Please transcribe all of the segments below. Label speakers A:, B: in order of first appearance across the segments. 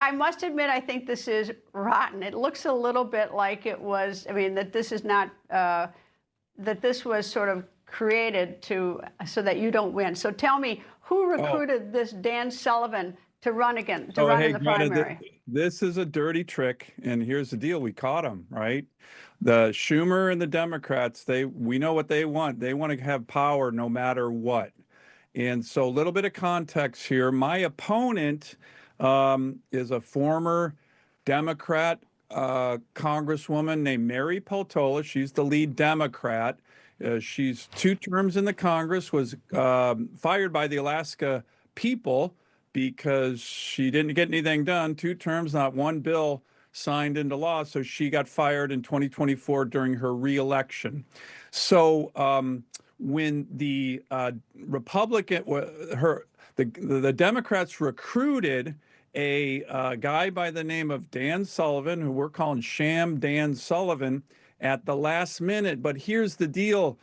A: I must admit, I think this is rotten. It looks a little bit like it was, I mean, that this is not, that this was sort of created so that you don't win. So tell me, who
B: Oh,
A: recruited this Dan Sullivan to run again, to
B: oh,
A: run in
B: hey,
A: the
B: Greta,
A: primary?
B: this is a dirty trick, and here's the deal: we caught him, right? The Schumer and the Democrats, we know what they want. They want to have power no matter what. And so, a little bit of context here. My opponent is a former Democrat congresswoman named Mary Peltola. She's the lead Democrat. She's 2 terms in the Congress, was fired by the Alaska people because she didn't get anything done. 2 terms, not one bill signed into law. So she got fired in 2024 during her reelection. So when the Republican, the Democrats recruited a guy by the name of Dan Sullivan, who we're calling Sham Dan Sullivan, at the last minute. But here's the deal,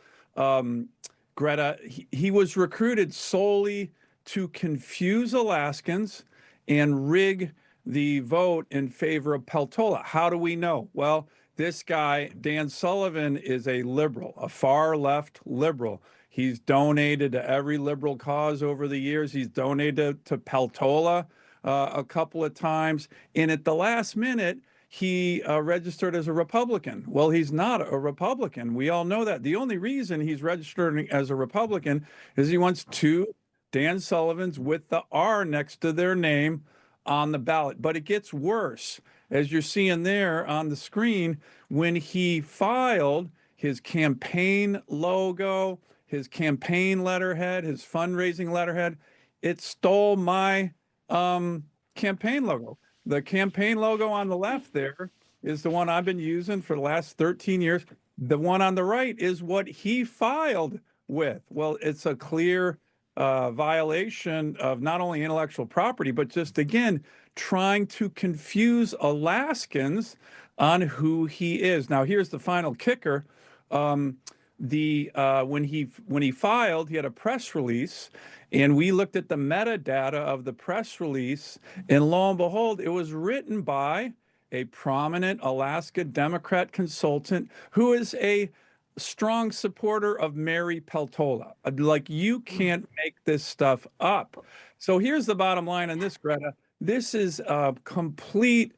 B: Greta. He was recruited solely to confuse Alaskans and rig the vote in favor of Peltola. How do we know? Well, this guy, Dan Sullivan, is a liberal, a far left liberal. He's donated to every liberal cause over the years. He's donated to Peltola a couple of times. And at the last minute, he registered as a Republican. Well, he's not a Republican. We all know that. The only reason he's registering as a Republican is he wants 2 Dan Sullivans with the R next to their name on the ballot. But it gets worse. As you're seeing there on the screen, when he filed his campaign logo, his campaign letterhead, his fundraising letterhead, it stole my campaign logo. The campaign logo on the left there is the one I've been using for the last 13 years. The one on the right is what he filed with. Well, it's a clear violation of not only intellectual property, but just, again, trying to confuse Alaskans on who he is. Now, here's the final kicker. When he filed, he had a press release, and we looked at the metadata of the press release, and lo and behold, it was written by a prominent Alaska Democrat consultant who is a strong supporter of Mary Peltola. Like, you can't make this stuff up. So here's the bottom line on this, Greta. This is a complete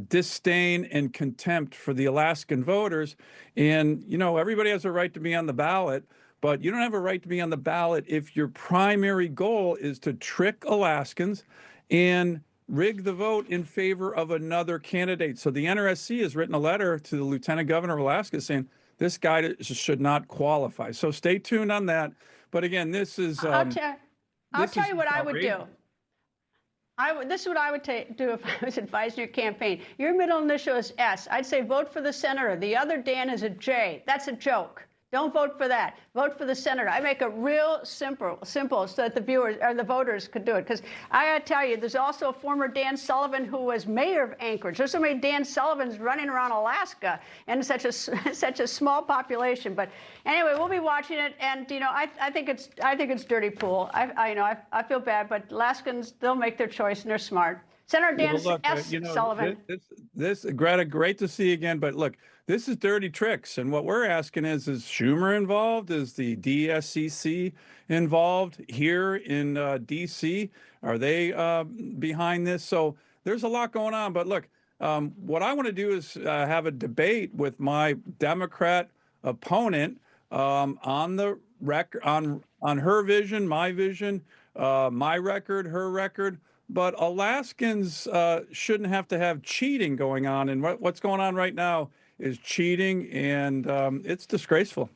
B: disdain and contempt for the Alaskan voters. And, everybody has a right to be on the ballot, but you don't have a right to be on the ballot if your primary goal is to trick Alaskans and rig the vote in favor of another candidate. So the NRSC has written a letter to the Lieutenant Governor of Alaska saying this guy should not qualify. So stay tuned on that. But again, this is
A: I'll tell you what I would do. This is what I would do if I was advising your campaign. Your middle initial is S. I'd say vote for the senator. The other Dan is a J. That's a joke. Don't vote for that. Vote for the senator. I make it real simple so that the viewers or the voters could do it. Because I got to tell you, there's also a former Dan Sullivan who was mayor of Anchorage. There's so many Dan Sullivans running around Alaska, and such a small population. But anyway, we'll be watching it, and I think it's dirty pool. I feel bad, but Alaskans, they'll make their choice, and they're smart. Senator Dan Sullivan.
B: This Greta, great to see you again. But look, this is dirty tricks, and what we're asking is Schumer involved? Is the DSCC involved here in D.C.? Are they behind this? So there's a lot going on. But look, what I want to do is have a debate with my Democrat opponent on the record, on her vision, my vision, my record, her record. But Alaskans shouldn't have to have cheating going on. And what's going on right now is cheating, and it's disgraceful.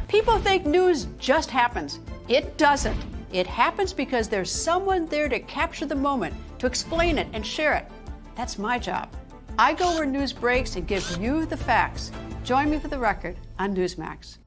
A: People think news just happens. It doesn't. It happens because there's someone there to capture the moment, to explain it and share it. That's my job. I go where news breaks and give you the facts. Join me for The Record on Newsmax.